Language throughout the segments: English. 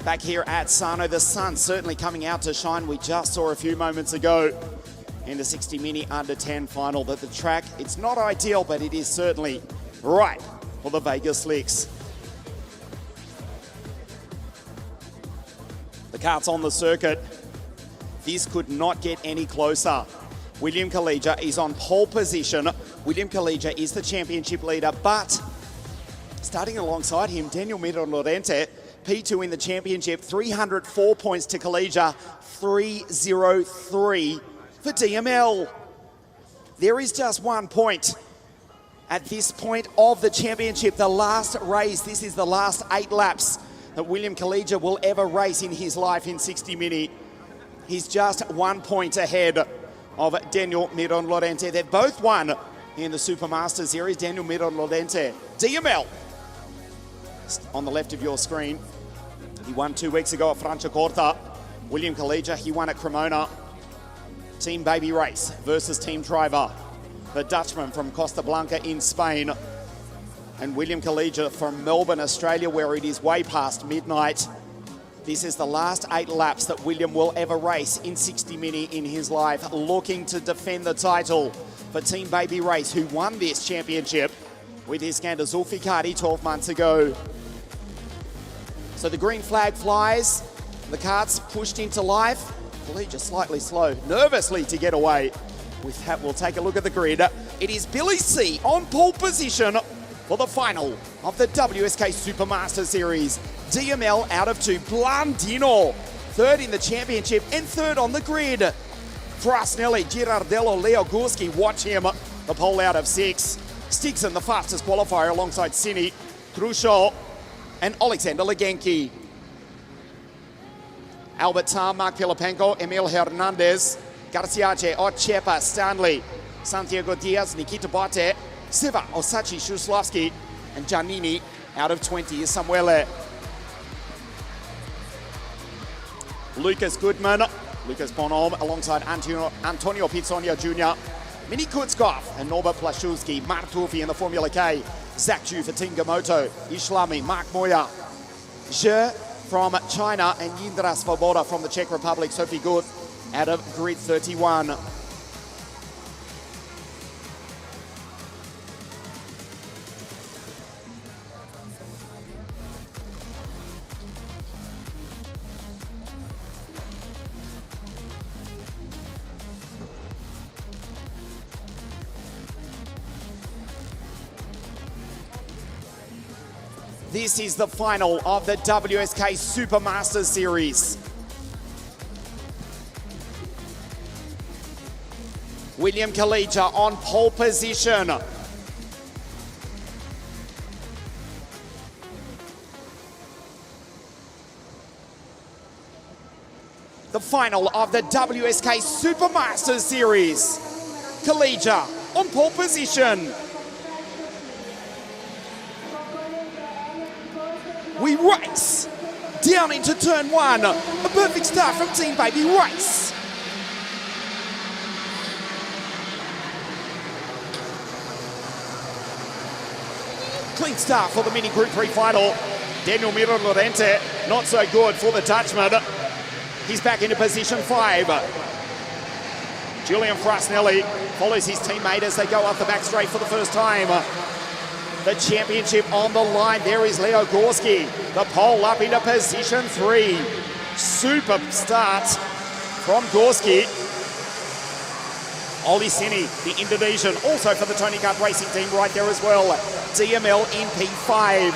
back here at Sano. The sun certainly coming out to shine. We just saw a few moments ago in the 60 mini under 10 final that the track, it's not ideal, but it is certainly right for the Vegas Slicks. The kart's on the circuit. This could not get any closer. William Kalija is on pole position. William Kalija is the championship leader, but starting alongside him, Daniel Lorente, P2 in the championship, 304 points to Kalija, 303 for DML. There is just 1 point at this point of the championship, the last race. This is the last 8 laps that William Kalija will ever race in his life in 60 mini. He's just 1 point ahead of Daniel Lorente. They've both won in the Supermaster Series. Daniel Lorente, DML, on the left of your screen. He won 2 weeks ago at Franciacorta. William Kalija, he won at Cremona. Team Baby Race versus Team Driver. The Dutchman from Costa Blanca in Spain. And William Kalija from Melbourne, Australia, where it is way past midnight. This is the last 8 laps that William will ever race in 60 mini in his life, looking to defend the title for Team Baby Race, who won this championship with Iskander Zulfikari 12 months ago. So the green flag flies, the kart's pushed into life. Kalija slightly slow, nervously to get away. With that, we'll take a look at the grid. It is Billy C on pole position for the final of the WSK Supermaster Series. DML out of 2. Blandino, 3rd in the championship and 3rd on the grid. Frasnelli, Girardello, Leo Gurski, watch him. The pole out of 6. Stigson, the fastest qualifier alongside Cini, Trusho, and Alexander Legenki. Albert Tam, Mark Filipenko, Emil Hernandez, Garciace, Ochepa, Stanley, Santiago Diaz, Nikita Bote, Siva, Osachi, Shuslovsky, and Giannini out of 20 is Samuele. Lucas Goodman, Lucas Bonhomme alongside Antonio Pizzonia Jr., Mini Kutzkov and Norbert Plashulski, Mark Turfi in the Formula K, Zach Chu for Team Gamoto, Islami, Mark Moya, Zhe from China, and Yindra Svoboda from the Czech Republic, Sophie Good out of grid 31. This is the final of the WSK Supermaster Series. William Kalija on pole position. The final of the WSK Supermaster Series. Kalija on pole position. We race down into turn 1. A perfect start from Team Baby Race. Clean start for the Mini Group 3 final. Daniel Lorente, not so good for the Dutchman. He's back into position 5. Julian Frasnelli follows his teammate as they go up the back straight for the first time. The championship on the line. There is Leo Gorski. The pole up into position 3. Super start from Gorski. Oli Cini, the Indonesian, also for the Tony Kart Racing team right there as well. DML in P5.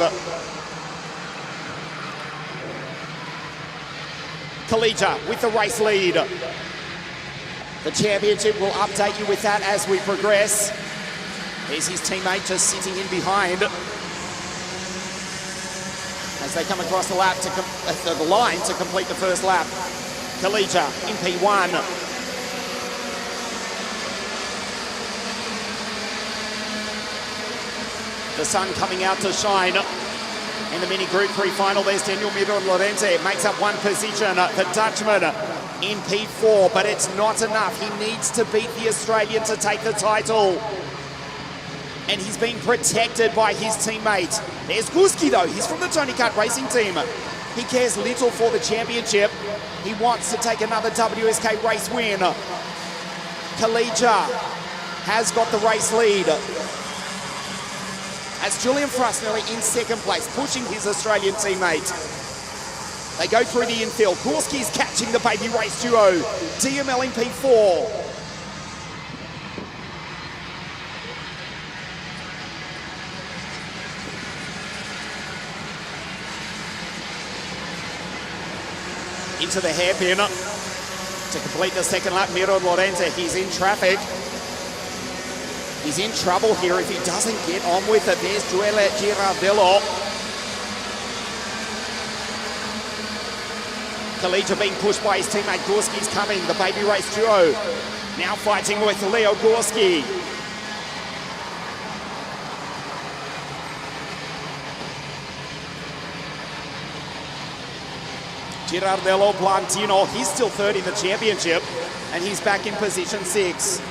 Kalija with the race lead. The championship will update you with that as we progress. There's his teammate just sitting in behind as they come across the lap the line to complete the first lap. Kalija in P1. The sun coming out to shine in the Mini Group 3 final. There's Daniel Lorente, makes up 1 position. The Dutchman in P4, but it's not enough. He needs to beat the Australian to take the title. And he's being protected by his teammate. There's Gurski though, he's from the Tony Kart Racing team. He cares little for the championship. He wants to take another WSK race win. Kalija has got the race lead. As Julian Frusnelli in second place, pushing his Australian teammate. They go through the infield. Gorski's catching the baby race duo. DML in P4. Into the hairpin to complete the second lap. Miro Lorente, he's in traffic. He's in trouble here if he doesn't get on with it. There's Joel Girardello. Kalija being pushed by his teammate. Gorski's coming, the baby race duo. Now fighting with Leo Gorski. Girardello Blantino, he's still third in the championship, and he's back in position 6.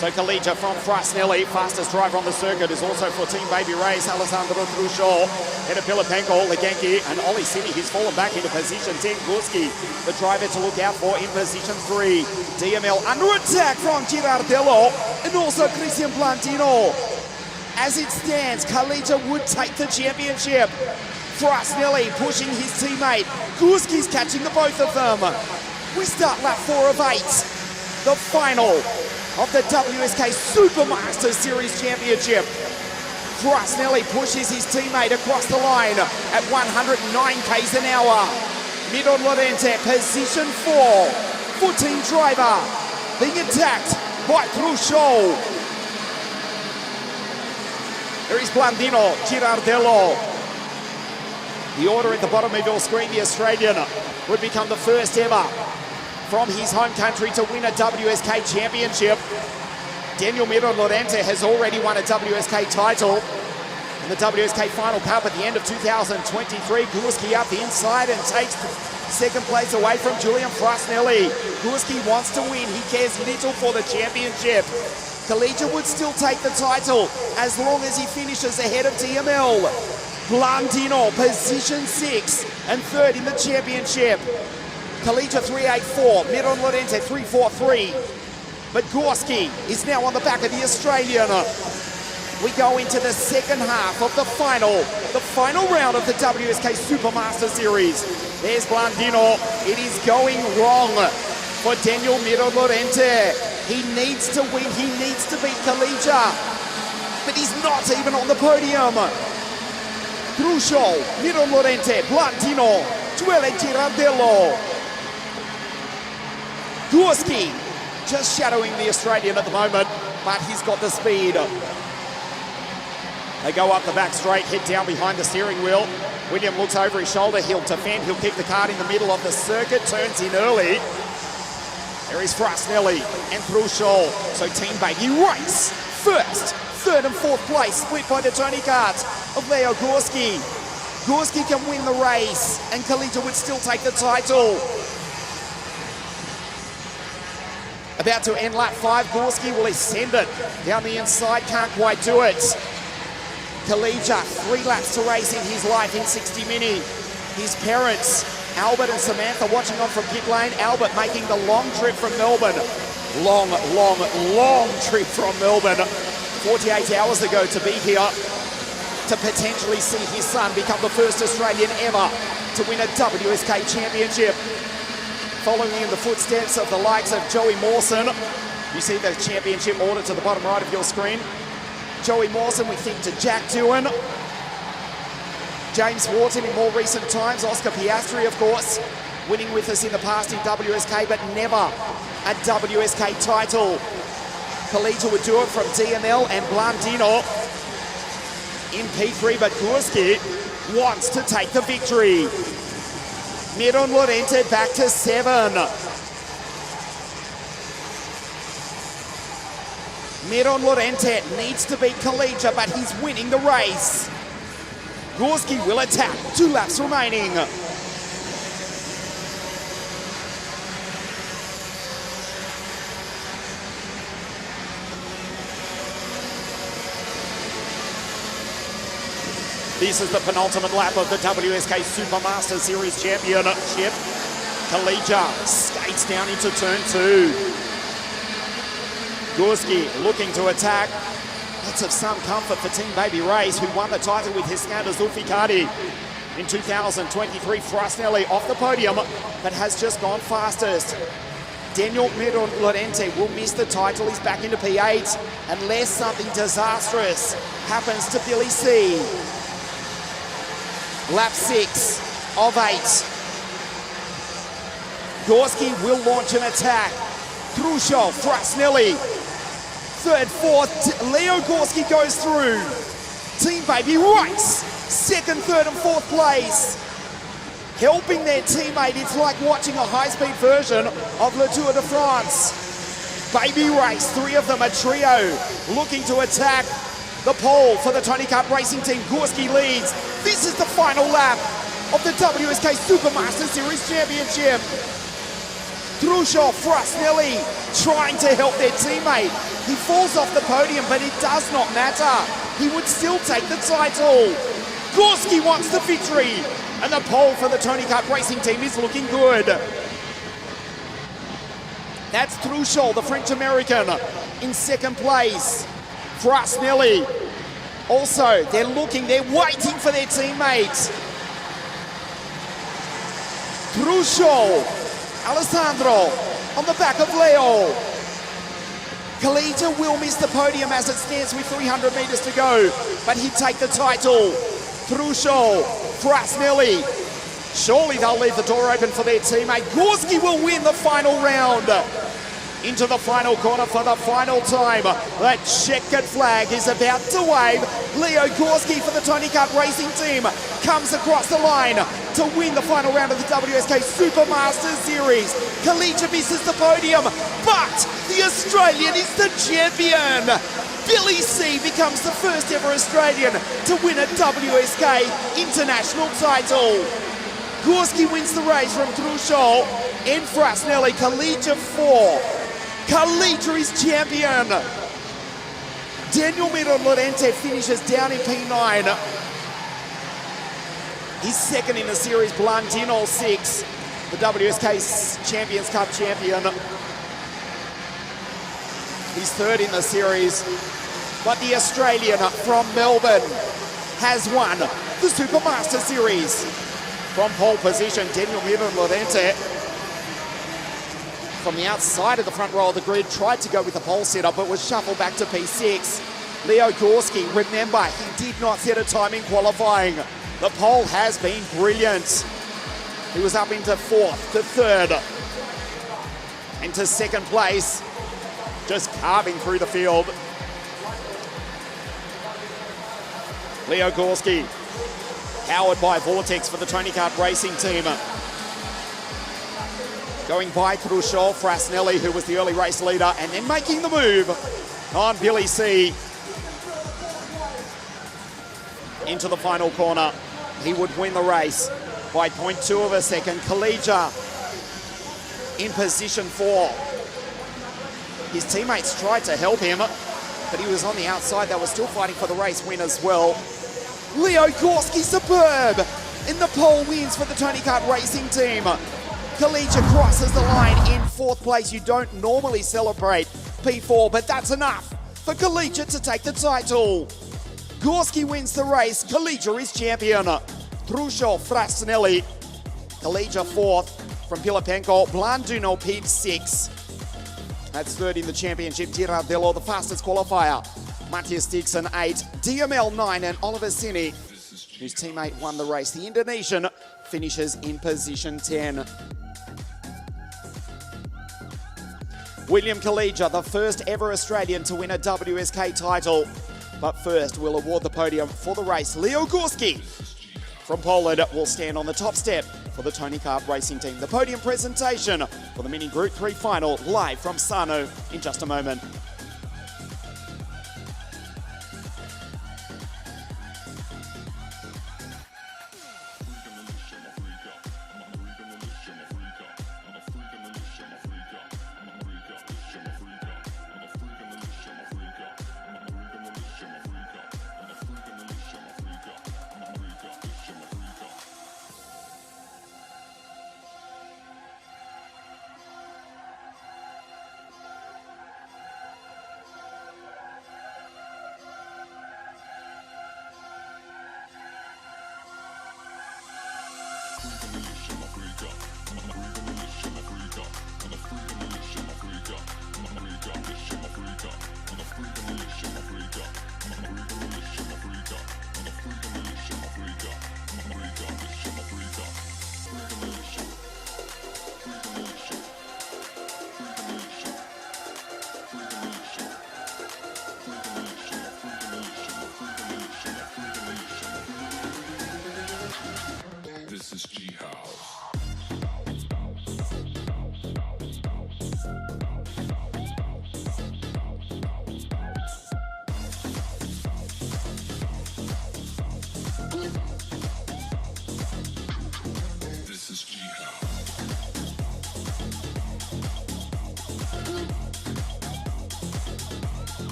So Kalija from Frusnelli, fastest driver on the circuit, is also for Team Baby Race. Alessandro Truscio, Heda Pilipenko, Legenki, and Ollie City. He's fallen back into position 10. Gorski, the driver to look out for in position 3. DML under attack from Girardello, and also Christian Blantino. As it stands, Kalija would take the championship. Frusnelli pushing his teammate. Gorski's catching the both of them. We start lap 4 of 8. The final of the WSK Supermaster Series Championship. Frusnelli pushes his teammate across the line at 109 k's an hour. Miron Lorente, position 4 for team driver, being attacked by Truscio. There is Blandino, Girardello. The order at the bottom of your screen, the Australian would become the first ever from his home country to win a WSK championship. Daniel Miron Lorente has already won a WSK title in the WSK Final Cup at the end of 2023. Gorski up the inside and takes second place away from Julian Frusnelli. Gorski wants to win. He cares little for the championship. Kalija would still take the title as long as he finishes ahead of DML. Blandino, position 6 and third in the championship. Kalija 384, Miron Lorente 343. But Gorski is now on the back of the Australian. We go into the second half of the final round of the WSK Supermaster Series. There's Blandino. It is going wrong for Daniel Miron Lorente. He needs to win, he needs to beat Kalija, but he's not even on the podium. Truscio, Miron Lorente, Blandino, Joel Girardello. Gorski just shadowing the Australian at the moment, but he's got the speed. They go up the back straight, head down behind the steering wheel. William looks over his shoulder, he'll defend, he'll keep the card in the middle of the circuit, turns in early. There is Frusnelli and Truscio. So Team Baby Race, first, third and fourth place, split by the Tony cards of Leo Gorski. Gorski can win the race, and Kalija would still take the title. About to end lap 5, Gorski will ascend it down the inside, can't quite do it. Kalija, 3 laps to race in his life in 60 Mini. His parents, Albert and Samantha, watching on from pit lane. Albert making the long trip from Melbourne. Long trip from Melbourne. 48 hours ago to be here to potentially see his son become the first Australian ever to win a WSK championship. Following in the footsteps of the likes of Joey Mawson. You see the championship order to the bottom right of your screen. Joey Mawson, we think to Jack Doohan. James Wharton in more recent times. Oscar Piastri, of course, winning with us in the past in WSK, but never a WSK title. Kalija would do it from DML and Blandino in P3, but Gorski wants to take the victory. Miron Lorente back to 7. Miron Lorente needs to beat Kalija, but he's winning the race. Gorski will attack, 2 laps remaining. This is the penultimate lap of the WSK Supermaster Series Championship. Kalija skates down into turn 2. Górski looking to attack. That's of some comfort for Team Baby Race, who won the title with Iskander Zulfikadi in 2023. Frasnelli off the podium, but has just gone fastest. Daniel Lorente will miss the title. He's back into P8 unless something disastrous happens to Billy C. Lap 6 of 8. Górski will launch an attack. Trusho, Frasnelli. Third, fourth, Leo Górski goes through. Team Baby Race, second, third and fourth place. Helping their teammate, it's like watching a high-speed version of Le Tour de France. Baby Race, 3 of them, a trio, looking to attack the pole for the Tony Kart Racing Team. Górski leads. This is the final lap of the WSK Supermaster Series Championship. Trusho, Frasnelli trying to help their teammate. He falls off the podium, but it does not matter. He would still take the title. Górski wants the victory, and the pole for the Tony Kart Racing Team is looking good. That's Trusho, the French-American, in second place. Frasnelli. Also, they're waiting for their teammates. Trusho, Alessandro on the back of Leo. Kalija will miss the podium as it stands with 300 meters to go, but he'd take the title. Trusho, Frasnelli. Surely they'll leave the door open for their teammate. Górski will win the final round. Into the final corner for the final time. That checkered flag is about to wave. Leo Górski for the Tony Kart Racing Team comes across the line to win the final round of the WSK Supermaster Series. Kalija misses the podium, but the Australian is the champion. Billy C becomes the first ever Australian to win a WSK international title. Górski wins the race from Trusho and Frasnelli. Kalija 4. Kalija is champion. Daniel Lorente finishes down in P9. He's second in the series. Blandino 6, the WSK Champions Cup champion. He's third in the series. But the Australian from Melbourne has won the Supermaster Series. From pole position, Daniel Lorente, from the outside of the front row of the grid, tried to go with the pole setup, but was shuffled back to P6. Leo Górski, remember, he did not set a time in qualifying. The pole has been brilliant. He was up into 4th to 3rd and to 2nd place, just carving through the field. Leo Górski, powered by Vortex for the Tony Kart Racing Team. Going by Trusho, Frasnelli, who was the early race leader, and then making the move on Billy C. Into the final corner. He would win the race by 0.2 of a second. Kalija in position 4. His teammates tried to help him, but he was on the outside. They were still fighting for the race win as well. Leo Górski superb, and the pole wins for the Tony Kart Racing Team. Kalija crosses the line in 4th place. You don't normally celebrate P4, but that's enough for Kalija to take the title. Górski wins the race. Kalija is champion. Trusho, Frasnelli. Kalija 4th from Pilapenko. Blandino P6. That's 3rd in the championship. Girardello, the fastest qualifier. Matthias Dixon 8. DML 9 and Oliver Sini, whose teammate won the race. The Indonesian finishes in position 10. William Kalija, the first ever Australian to win a WSK title. But first, we'll award the podium for the race. Leo Górski from Poland will stand on the top step for the Tony Kart Racing Team. The podium presentation for the Mini Group 3 final, live from Sano in just a moment.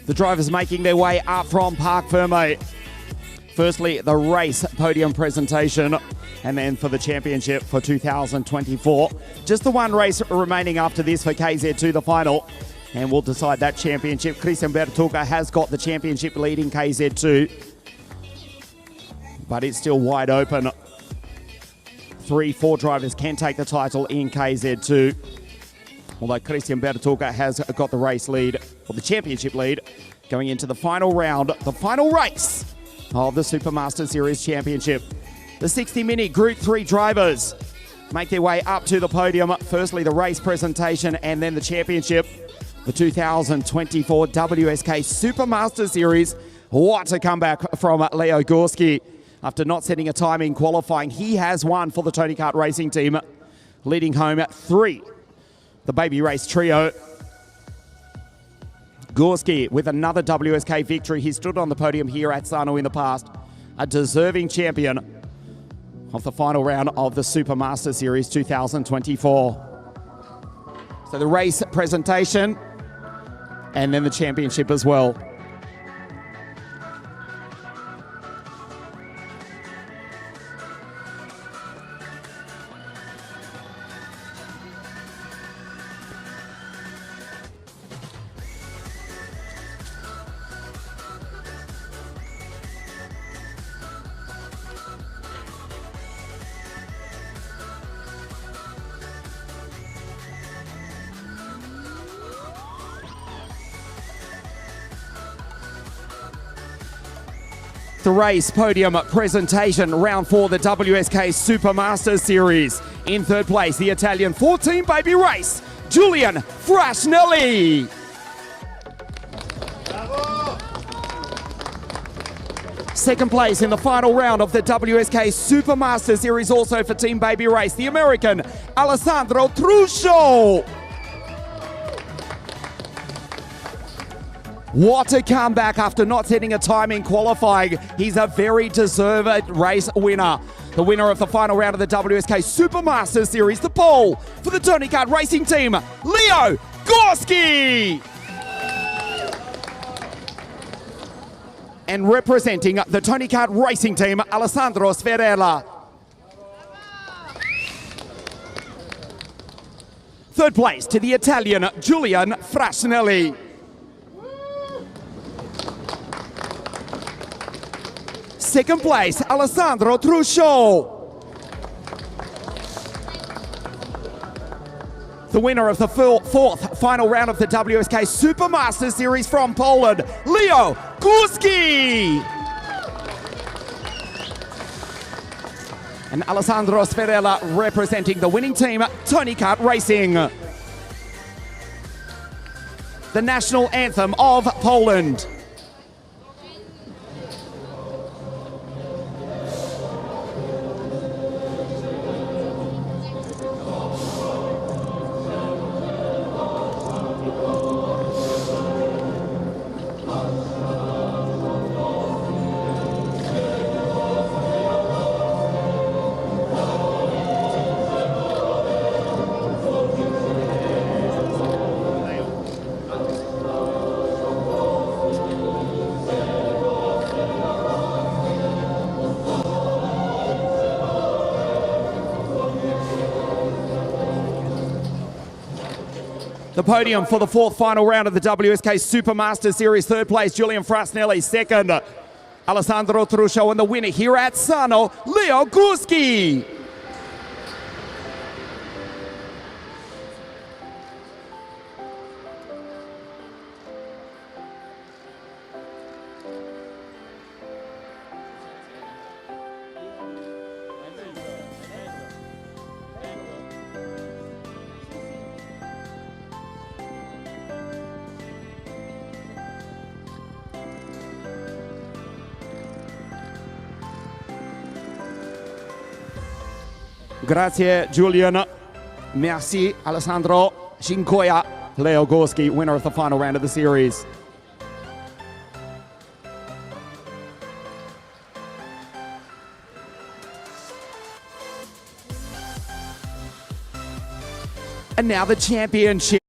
The drivers making their way up from Parc Ferme. Firstly, the race podium presentation, and then for the championship for 2024. Just the one race remaining after this for KZ2, the final, and we'll decide that championship. Christian Bertucca has got the championship lead in KZ2, but it's still wide open. 3-4 drivers can take the title in KZ2, although Christian Bertucca has got the race lead, or the championship lead, going into the final round, the final race of the Supermaster Series Championship. The 60-minute Group 3 drivers make their way up to the podium. Firstly, the race presentation, and then the championship. The 2024 WSK Supermaster Series. What a comeback from Leo Gorski. After not setting a time in qualifying, he has won for the Tony Kart Racing team, leading home at 3. The baby race trio. Gorski with another WSK victory. He stood on the podium here at Sano in the past. A deserving champion of the final round of the Supermaster Series 2024. So the race presentation and then the championship as well. The race podium presentation, round 4, the WSK Supermaster Series. In third place, the Italian 14 baby race, Julian Frasnelli. Bravo. Second place in the final round of the WSK Supermaster Series, also for Team Baby Race, the American Alessandro Truscio. What a comeback after not setting a time in qualifying. He's a very deserved race winner. The winner of the final round of the WSK Supermaster Series, the pole for the Tony Kart Racing team, Leo Gorski. And representing the Tony Kart Racing team, Alessandro Sferella. Third place to the Italian, Julian Frasnelli. Second place, Alessandro Truscio. The winner of the fourth final round of the WSK Supermaster Series from Poland, Leo Gorski. And Alessandro Sferella representing the winning team, Tony Kart Racing. The national anthem of Poland. The podium for the fourth final round of the WSK Supermaster Series. Third place, Julian Frasnelli. Second, Alessandro Truscio. And the winner here at Sano, Leo Gorski. Grazie, Julian. Merci, Alessandro. Dziękuję, Leo Gorski, winner of the final round of the series. And now the championship.